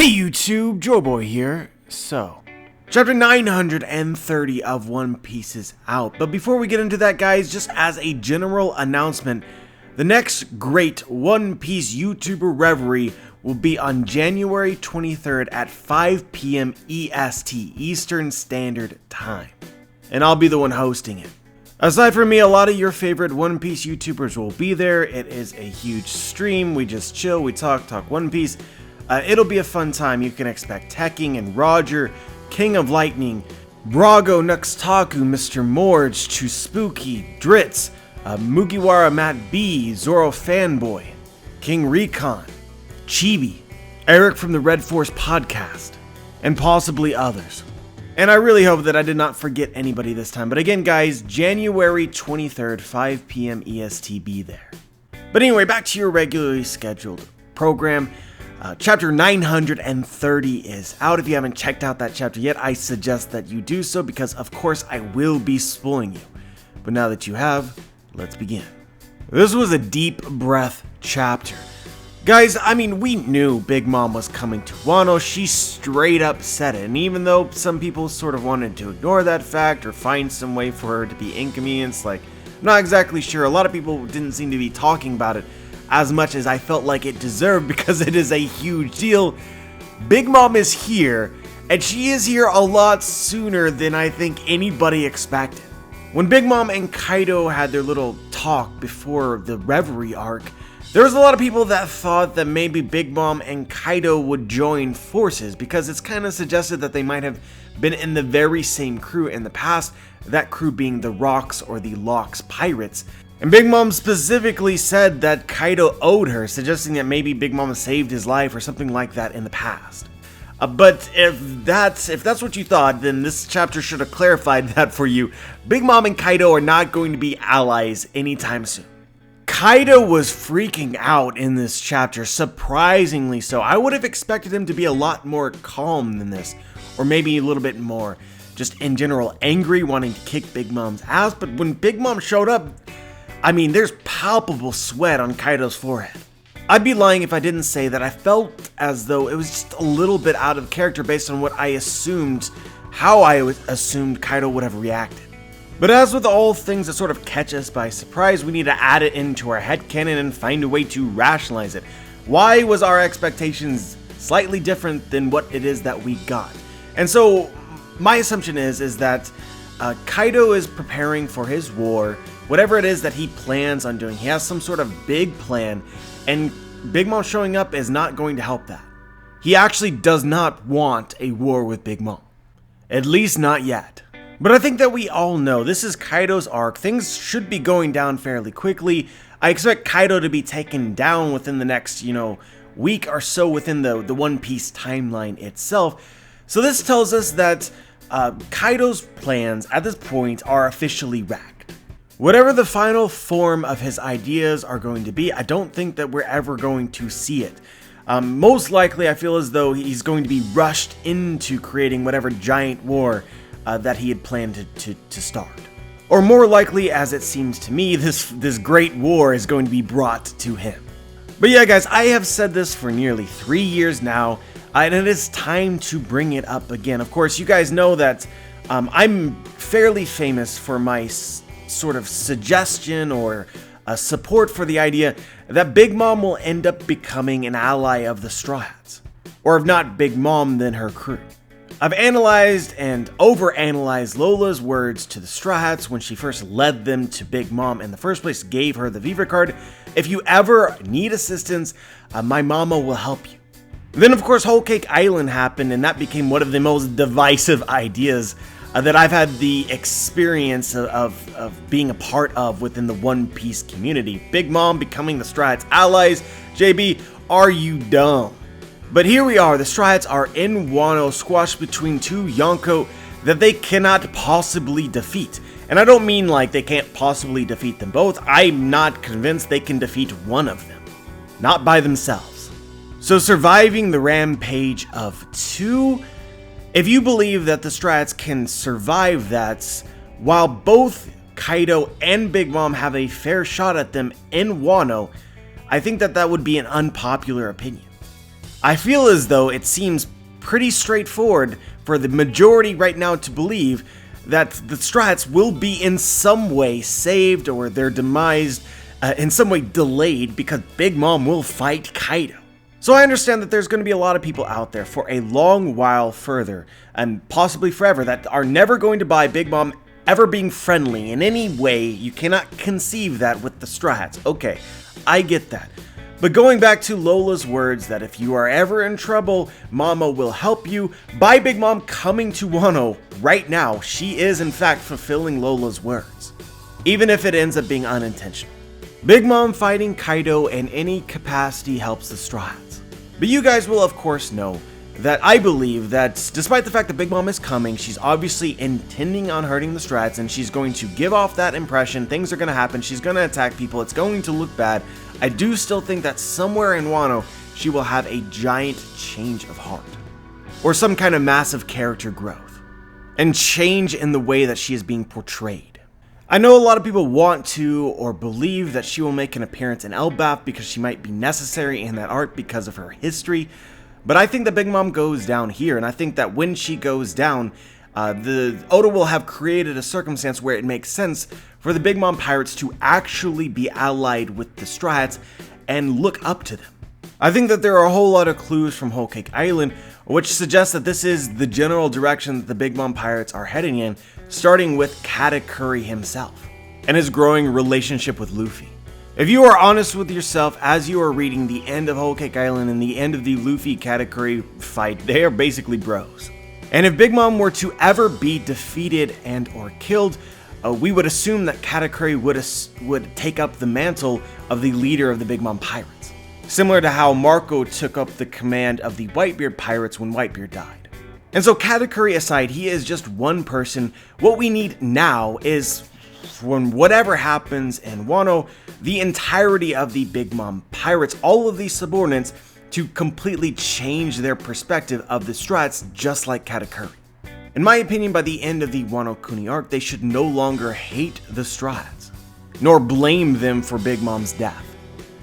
Hey YouTube, JoeBoy here. So, chapter 930 of One Piece is out. But before we get into that, guys, just as a general announcement, the next great One Piece YouTuber Reverie will be on January 23rd at 5 p.m. EST, Eastern Standard Time. And I'll be the one hosting it. Aside from me, a lot of your favorite One Piece YouTubers will be there. It is a huge stream. We just chill, we talk One Piece. It'll be a fun time. You can expect Tekking and Roger, King of Lightning, Brago, Nuxtaku, Mr. Morge, Spooky, Dritz, Mugiwara Matt B, Zoro Fanboy, King Recon, Chibi, Eric from the Red Force podcast, and possibly others. And I really hope that I did not forget anybody this time. But again, guys, January 23rd, 5 p.m. EST, be there. But anyway, back to your regularly scheduled program. Chapter 930 is out. If you haven't checked out that chapter yet, I suggest that you do so because, of course, I will be spoiling you. But now that you have, let's begin. This was a deep breath chapter. Guys, I mean, we knew Big Mom was coming to Wano. She straight up said it. And even though some people sort of wanted to ignore that fact or find some way for her to be inconvenienced, like, I'm not exactly sure. A lot of people didn't seem to be talking about it as much as I felt like it deserved because it is a huge deal. Big Mom is here, and she is here a lot sooner than I think anybody expected. When Big Mom and Kaido had their little talk before the Reverie arc, there was a lot of people that thought that maybe Big Mom and Kaido would join forces because it's kind of suggested that they might have been in the very same crew in the past, that crew being the Rocks or the Locks Pirates. And Big Mom specifically said that Kaido owed her, suggesting that maybe Big Mom saved his life or something like that in the past. But if that's what you thought, then this chapter should have clarified that for you. Big Mom and Kaido are not going to be allies anytime soon. Kaido was freaking out in this chapter, surprisingly so. I would have expected him to be a lot more calm than this, or maybe a little bit more just in general angry, wanting to kick Big Mom's ass. But when Big Mom showed up, I mean, there's palpable sweat on Kaido's forehead. I'd be lying if I didn't say that I felt as though it was just a little bit out of character based on what I assumed, how I assumed Kaido would have reacted. But as with all things that sort of catch us by surprise, we need to add it into our headcanon and find a way to rationalize it. Why was our expectations slightly different than what it is that we got? And so my assumption is that Kaido is preparing for his war. Whatever it is that he plans on doing, he has some sort of big plan, and Big Mom showing up is not going to help that. He actually does not want a war with Big Mom. At least not yet. But I think that we all know this is Kaido's arc. Things should be going down fairly quickly. I expect Kaido to be taken down within the next, week or so within the One Piece timeline itself. So this tells us that Kaido's plans at this point are officially wrapped. Whatever the final form of his ideas are going to be, I don't think that we're ever going to see it. Most likely, I feel as though he's going to be rushed into creating whatever giant war that he had planned to start. Or more likely, as it seems to me, this great war is going to be brought to him. But yeah, guys, I have said this for nearly 3 years now, and it is time to bring it up again. Of course, you guys know that I'm fairly famous for my sort of suggestion or support for the idea that Big Mom will end up becoming an ally of the Straw Hats. Or if not Big Mom, then her crew. I've analyzed and overanalyzed Lola's words to the Straw Hats when she first led them to Big Mom in the first place, gave her the Viva card. If you ever need assistance, my mama will help you. Then of course Whole Cake Island happened, and that became one of the most divisive ideas that I've had the experience of being a part of within the One Piece community. Big Mom becoming the Straw Hats allies. JB, are you dumb? But here we are, the Straw Hats are in Wano, squashed between two Yonko that they cannot possibly defeat. And I don't mean like they can't possibly defeat them both. I'm not convinced they can defeat one of them. Not by themselves. So surviving the rampage of two, if you believe that the Straw Hats can survive that, while both Kaido and Big Mom have a fair shot at them in Wano, I think that would be an unpopular opinion. I feel as though it seems pretty straightforward for the majority right now to believe that the Straw Hats will be in some way saved or their demise in some way delayed because Big Mom will fight Kaido. So I understand that there's going to be a lot of people out there for a long while further, and possibly forever, that are never going to buy Big Mom ever being friendly in any way. You cannot conceive that with the Straw Hats. Okay, I get that. But going back to Lola's words that if you are ever in trouble, Mama will help you, by Big Mom coming to Wano right now, she is in fact fulfilling Lola's words, even if it ends up being unintentional. Big Mom fighting Kaido in any capacity helps the Straw Hats. But you guys will of course know that I believe that despite the fact that Big Mom is coming, she's obviously intending on hurting the Straw Hats, and she's going to give off that impression. Things are going to happen, she's going to attack people, it's going to look bad. I do still think that somewhere in Wano, she will have a giant change of heart, or some kind of massive character growth, and change in the way that she is being portrayed. I know a lot of people want to or believe that she will make an appearance in Elbaf because she might be necessary in that arc because of her history, but I think that Big Mom goes down here, and I think that when she goes down, Oda will have created a circumstance where it makes sense for the Big Mom Pirates to actually be allied with the Straw Hats and look up to them. I think that there are a whole lot of clues from Whole Cake Island which suggests that this is the general direction that the Big Mom Pirates are heading in, starting with Katakuri himself and his growing relationship with Luffy. If you are honest with yourself as you are reading the end of Whole Cake Island and the end of the Luffy-Katakuri fight, they are basically bros. And if Big Mom were to ever be defeated and or killed, we would assume that Katakuri would take up the mantle of the leader of the Big Mom Pirates, similar to how Marco took up the command of the Whitebeard Pirates when Whitebeard died. And so Katakuri aside, he is just one person. What we need now is, when whatever happens in Wano, the entirety of the Big Mom Pirates, all of these subordinates, to completely change their perspective of the Straw Hats, just like Katakuri. In my opinion, by the end of the Wano Kuni arc, they should no longer hate the Straw Hats, nor blame them for Big Mom's death.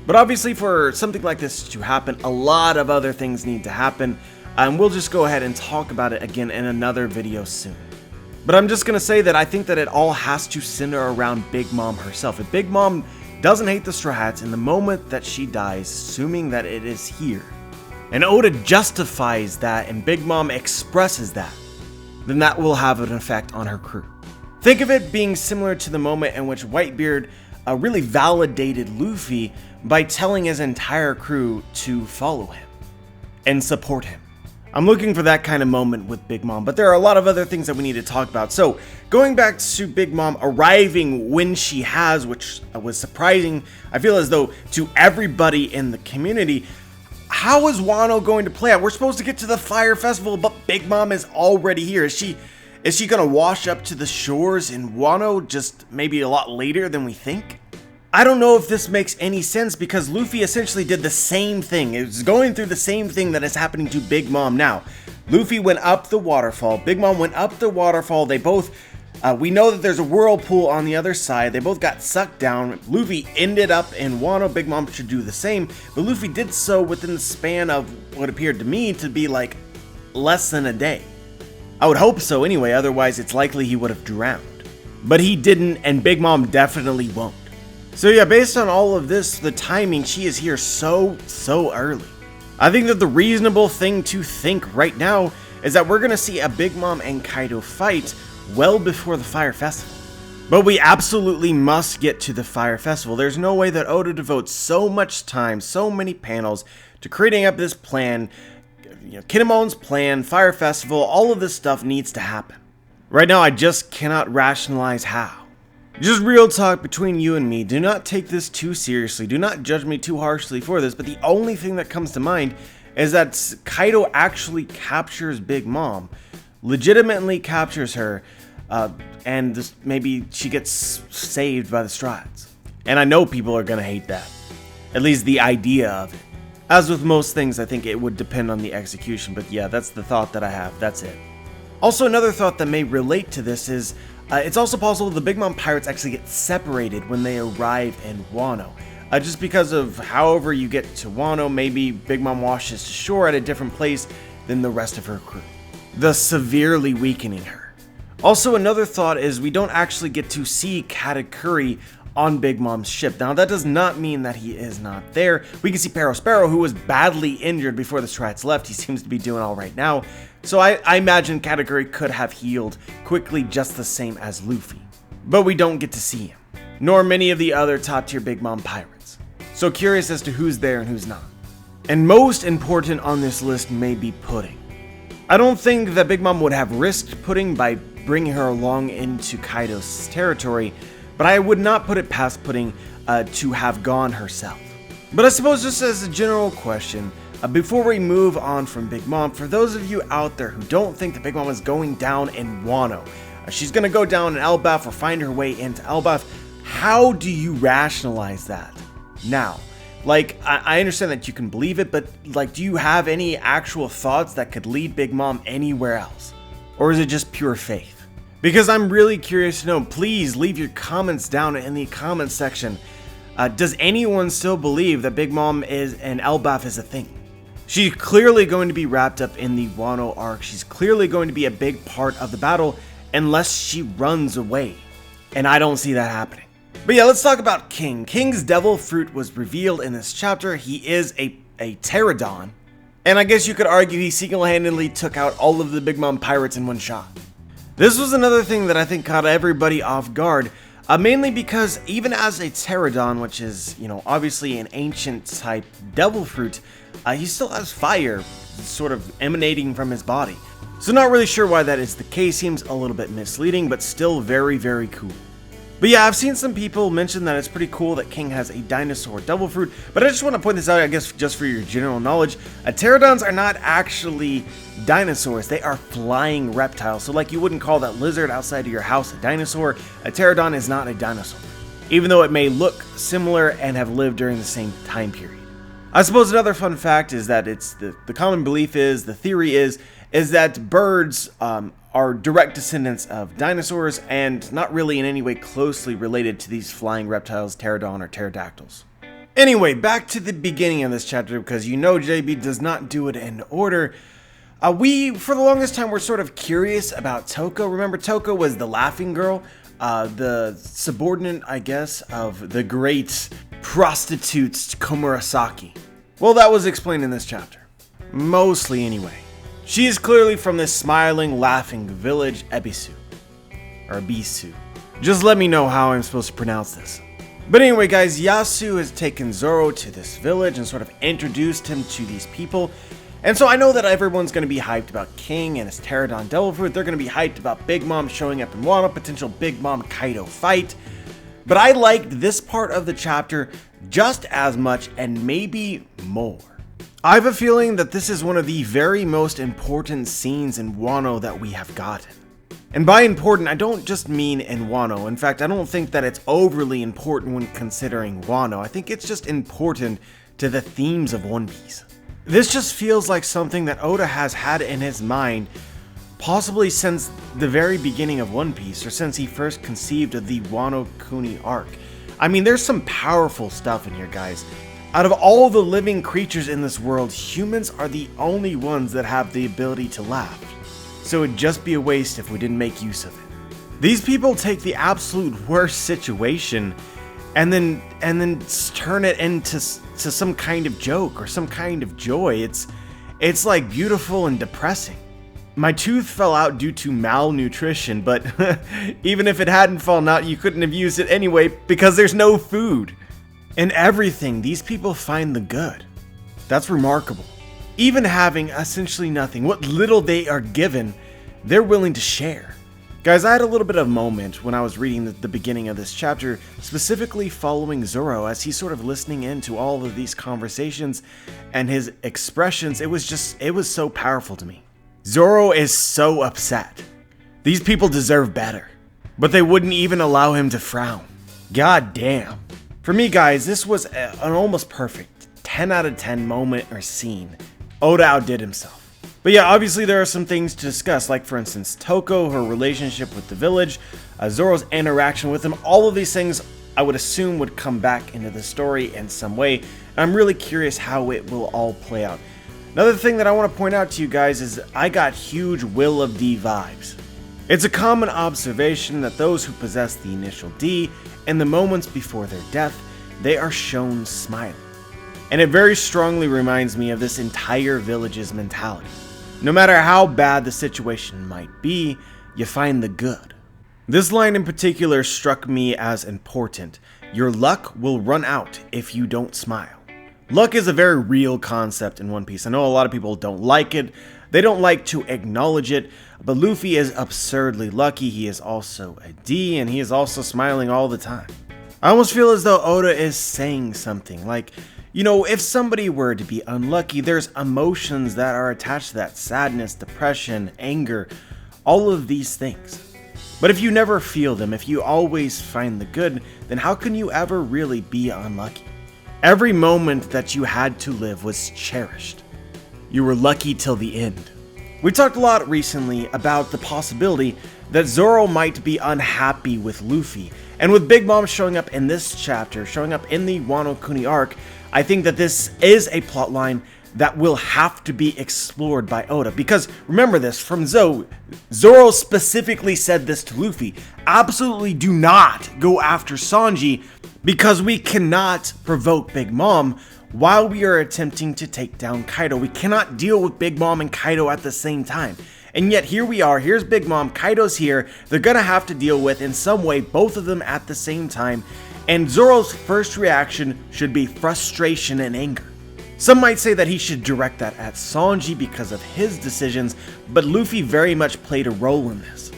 But obviously for something like this to happen, a lot of other things need to happen, and we'll just go ahead and talk about it again in another video soon. But I'm just going to say that I think that it all has to center around Big Mom herself. If Big Mom doesn't hate the Straw Hats in the moment that she dies, assuming that it is here, and Oda justifies that and Big Mom expresses that, then that will have an effect on her crew. Think of it being similar to the moment in which Whitebeard really validated Luffy by telling his entire crew to follow him and support him. I'm looking for that kind of moment with Big Mom, but there are a lot of other things that we need to talk about. So, going back to Big Mom arriving when she has, which was surprising, I feel as though to everybody in the community, how is Wano going to play out? We're supposed to get to the Fire Festival, but Big Mom is already here. Is she going to wash up to the shores in Wano just maybe a lot later than we think? I don't know if this makes any sense because Luffy essentially did the same thing. It was going through the same thing that is happening to Big Mom now. Luffy went up the waterfall. Big Mom went up the waterfall. They both, we know that there's a whirlpool on the other side. They both got sucked down. Luffy ended up in Wano. Big Mom should do the same. But Luffy did so within the span of what appeared to me to be like less than a day. I would hope so anyway, otherwise it's likely he would have drowned. But he didn't, and Big Mom definitely won't. So yeah, based on all of this, the timing, she is here so early. I think that the reasonable thing to think right now is that we're going to see a Big Mom and Kaido fight well before the Fire Festival. But we absolutely must get to the Fire Festival. There's no way that Oda devotes so much time, so many panels to creating up this plan. Kinemon's plan, Fire Festival, all of this stuff needs to happen. Right now, I just cannot rationalize how. Just real talk between you and me, do not take this too seriously, do not judge me too harshly for this, but the only thing that comes to mind is that Kaido actually captures Big Mom, legitimately captures her, and maybe she gets saved by the Straw Hats. And I know people are gonna hate that, at least the idea of it. As with most things, I think it would depend on the execution, but yeah, that's the thought that I have, that's it. Also, another thought that may relate to this is, it's also possible the Big Mom Pirates actually get separated when they arrive in Wano. just because of however you get to Wano, maybe Big Mom washes to shore at a different place than the rest of her crew, thus severely weakening her. Also, another thought is we don't actually get to see Katakuri on Big Mom's ship. Now, that does not mean that he is not there. We can see Perospero, who was badly injured before the Strats left. He seems to be doing all right now. So I imagine Katakuri could have healed quickly just the same as Luffy. But we don't get to see him, nor many of the other top tier Big Mom pirates. So curious as to who's there and who's not. And most important on this list may be Pudding. I don't think that Big Mom would have risked Pudding by bringing her along into Kaido's territory, but I would not put it past Pudding to have gone herself. But I suppose just as a general question, before we move on from Big Mom, for those of you out there who don't think that Big Mom is going down in Wano, she's going to go down in Elbaf or find her way into Elbaf, how do you rationalize that? Now, like, I understand that you can believe it, but like, do you have any actual thoughts that could lead Big Mom anywhere else? Or is it just pure faith? Because I'm really curious to know. Please leave your comments down in the comments section. Does anyone still believe that Big Mom and Elbaf is a thing? She's clearly going to be wrapped up in the Wano arc. She's clearly going to be a big part of the battle unless she runs away. And I don't see that happening. But yeah, let's talk about King. King's devil fruit was revealed in this chapter. He is a pterodon. And I guess you could argue he single-handedly took out all of the Big Mom pirates in one shot. This was another thing that I think caught everybody off guard, mainly because even as a pterodon, which is, obviously an ancient type devil fruit, he still has fire sort of emanating from his body. So not really sure why that is the case. Seems a little bit misleading, but still very, very cool. But yeah, I've seen some people mention that it's pretty cool that King has a dinosaur devil fruit, but I just want to point this out, I guess, just for your general knowledge. Pterodons are not actually dinosaurs. They are flying reptiles. So like you wouldn't call that lizard outside of your house a dinosaur, a pterodon is not a dinosaur, even though it may look similar and have lived during the same time period. I suppose another fun fact is that it's the common belief is, the theory is that birds are direct descendants of dinosaurs and not really in any way closely related to these flying reptiles, pterodon or pterodactyls. Anyway, back to the beginning of this chapter, because JB does not do it in order. We, for the longest time, were sort of curious about Toko. Remember, Toko was the laughing girl, the subordinate, I guess, of the great prostitute Komurasaki. Well, that was explained in this chapter. Mostly, anyway. She is clearly from this smiling, laughing village, Ebisu. Or Ebisu. Just let me know how I'm supposed to pronounce this. But anyway, guys, Yasu has taken Zoro to this village and sort of introduced him to these people. And so I know that everyone's going to be hyped about King and his Pterodon Devil Fruit. They're going to be hyped about Big Mom showing up in Wano, potential Big Mom Kaido fight. But I liked this part of the chapter just as much and maybe more. I have a feeling that this is one of the very most important scenes in Wano that we have gotten. And by important, I don't just mean in Wano. In fact, I don't think that it's overly important when considering Wano. I think it's just important to the themes of One Piece. This just feels like something that Oda has had in his mind, possibly since the very beginning of One Piece, or since he first conceived of the Wano Kuni arc. I mean, there's some powerful stuff in here, guys. Out of all the living creatures in this world, humans are the only ones that have the ability to laugh. So it'd just be a waste if we didn't make use of it. These people take the absolute worst situation and then turn it into some kind of joke or some kind of joy. It's like beautiful and depressing. My tooth fell out due to malnutrition, but even if it hadn't fallen out, you couldn't have used it anyway because there's no food. In everything, these people find the good. That's remarkable. Even having essentially nothing, what little they are given, they're willing to share. Guys, I had a little bit of a moment when I was reading the beginning of this chapter, specifically following Zoro as he's sort of listening into all of these conversations and his expressions. It was so powerful to me. Zoro is so upset. These people deserve better, but they wouldn't even allow him to frown. God damn. For me, guys, this was an almost perfect 10 out of 10 moment or scene. Oda outdid himself. But yeah, obviously there are some things to discuss, like for instance, Toko, her relationship with the village, Zoro's interaction with him. All of these things I would assume would come back into the story in some way, and I'm really curious how it will all play out. Another thing that I want to point out to you guys is I got huge Will of D vibes. It's a common observation that those who possess the initial D, in the moments before their death, they are shown smiling. And it very strongly reminds me of this entire village's mentality. No matter how bad the situation might be, you find the good. This line in particular struck me as important. Your luck will run out if you don't smile. Luck is a very real concept in One Piece. I know a lot of people don't like it. They don't like to acknowledge it, but Luffy is absurdly lucky. He is also a D, and he is also smiling all the time. I almost feel as though Oda is saying something like, you know, if somebody were to be unlucky, there's emotions that are attached to that. Sadness, depression, anger, all of these things. But if you never feel them, if you always find the good, then how can you ever really be unlucky? Every moment that you had to live was cherished. You were lucky till the end. We talked a lot recently about the possibility that Zoro might be unhappy with Luffy, and with Big Mom showing up in this chapter, showing up in the Wano Kuni arc, I think that this is a plotline that will have to be explored by Oda. Because remember this, from Zoro specifically said this to Luffy: absolutely do not go after Sanji, because we cannot provoke Big Mom while we are attempting to take down Kaido. We cannot deal with Big Mom and Kaido at the same time. And yet here we are, here's Big Mom, Kaido's here, they're gonna have to deal with in some way both of them at the same time, and Zoro's first reaction should be frustration and anger. Some might say that he should direct that at Sanji because of his decisions, but Luffy very much played a role in this.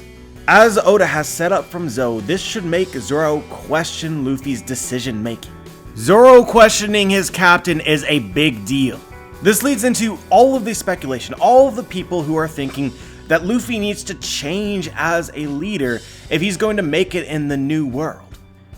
As Oda has set up from Zou, this should make Zoro question Luffy's decision making. Zoro questioning his captain is a big deal. This leads into all of the speculation, all of the people who are thinking that Luffy needs to change as a leader if he's going to make it in the new world.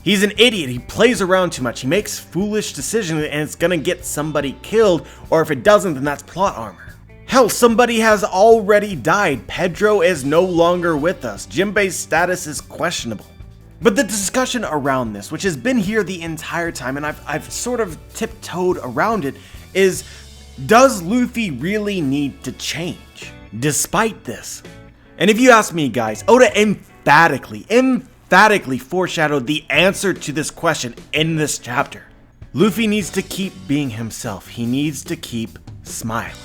He's an idiot, he plays around too much, he makes foolish decisions and it's gonna get somebody killed, or if it doesn't, then that's plot armor. Hell, somebody has already died, Pedro is no longer with us, Jinbei's status is questionable. But the discussion around this, which has been here the entire time, and I've sort of tiptoed around it, is does Luffy really need to change despite this? And if you ask me, guys, Oda emphatically foreshadowed the answer to this question in this chapter. Luffy needs to keep being himself. He needs to keep smiling.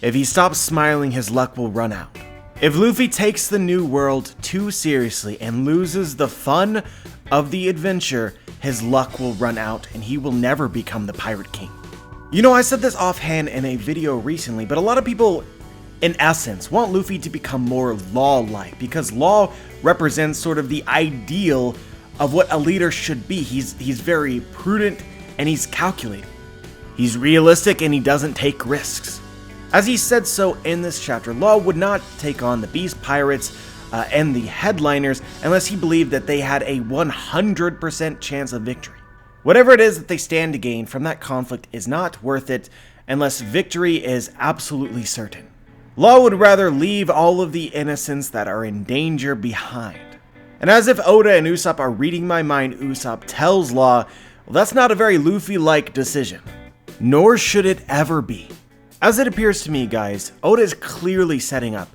If he stops smiling, his luck will run out. If Luffy takes the new world too seriously and loses the fun of the adventure, his luck will run out and he will never become the Pirate King. You know, I said this offhand in a video recently, but a lot of people, in essence, want Luffy to become more Law-like, because Law represents sort of the ideal of what a leader should be. He's very prudent and he's calculating. He's realistic and he doesn't take risks. As he said so in this chapter, Law would not take on the Beast Pirates and the Headliners unless he believed that they had a 100% chance of victory. Whatever it is that they stand to gain from that conflict is not worth it unless victory is absolutely certain. Law would rather leave all of the innocents that are in danger behind. And as if Oda and Usopp are reading my mind, Usopp tells Law, well, that's not a very Luffy-like decision. Nor should it ever be. As it appears to me, guys, Oda is clearly setting up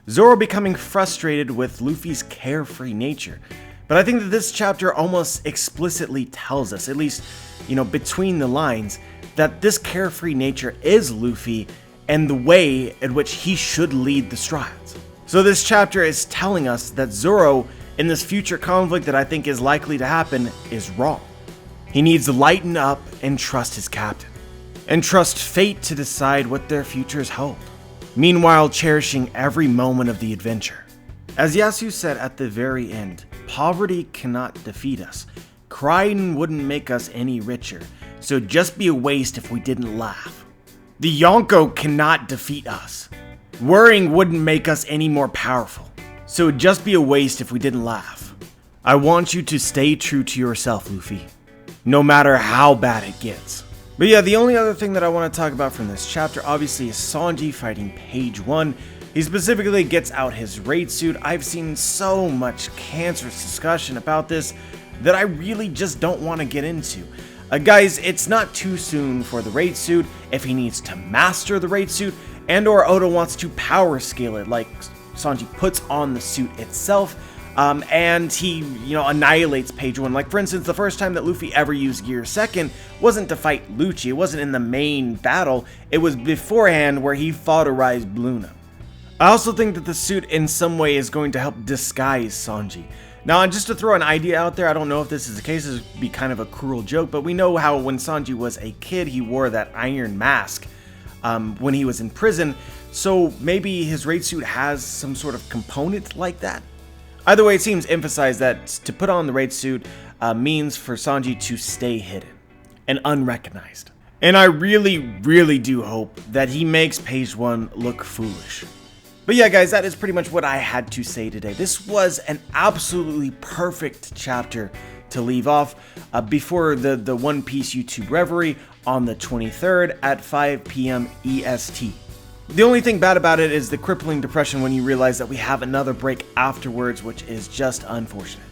Zoro becoming frustrated with Luffy's carefree nature. But I think that this chapter almost explicitly tells us, at least, between the lines, that this carefree nature is Luffy and the way in which he should lead the Strides. So this chapter is telling us that Zoro, in this future conflict that I think is likely to happen, is wrong. He needs to lighten up and trust his captain, and trust fate to decide what their futures hold, meanwhile cherishing every moment of the adventure. As Yasu said at the very end, poverty cannot defeat us. Crying wouldn't make us any richer, so it'd just be a waste if we didn't laugh. The Yonko cannot defeat us. Worrying wouldn't make us any more powerful, so it'd just be a waste if we didn't laugh. I want you to stay true to yourself, Luffy, no matter how bad it gets. But yeah, the only other thing that I want to talk about from this chapter obviously is Sanji fighting Page 1. He specifically gets out his raid suit. I've seen so much cancerous discussion about this. that I really just don't want to get into. Guys, it's not too soon for the raid suit if he needs to master the raid suit, and or Oda wants to power scale it like Sanji puts on the suit itself, and he, annihilates page 1. Like, for instance, the first time that Luffy ever used Gear Second wasn't to fight Lucci. It wasn't in the main battle. It was beforehand where he fought Arise Luna. I also think that the suit in some way is going to help disguise Sanji. Now, just to throw an idea out there, I don't know if this is the case, this would be kind of a cruel joke, but we know how when Sanji was a kid, he wore that iron mask when he was in prison, so maybe his raid suit has some sort of component like that? Either way, it seems emphasized that to put on the raid suit means for Sanji to stay hidden and unrecognized. And I really, really do hope that he makes page 1 look foolish. But yeah, guys, that is pretty much what I had to say today. This was an absolutely perfect chapter to leave off before the One Piece YouTube Reverie on the 23rd at 5 p.m. EST. The only thing bad about it is the crippling depression when you realize that we have another break afterwards, which is just unfortunate.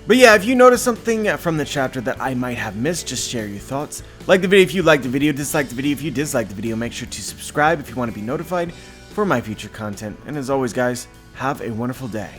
But yeah, if you notice something from the chapter that I might have missed, just share your thoughts. Like the video if you liked the video, dislike the video if you disliked the video, make sure to subscribe if you want to be notified for my future content. And as always, guys, have a wonderful day.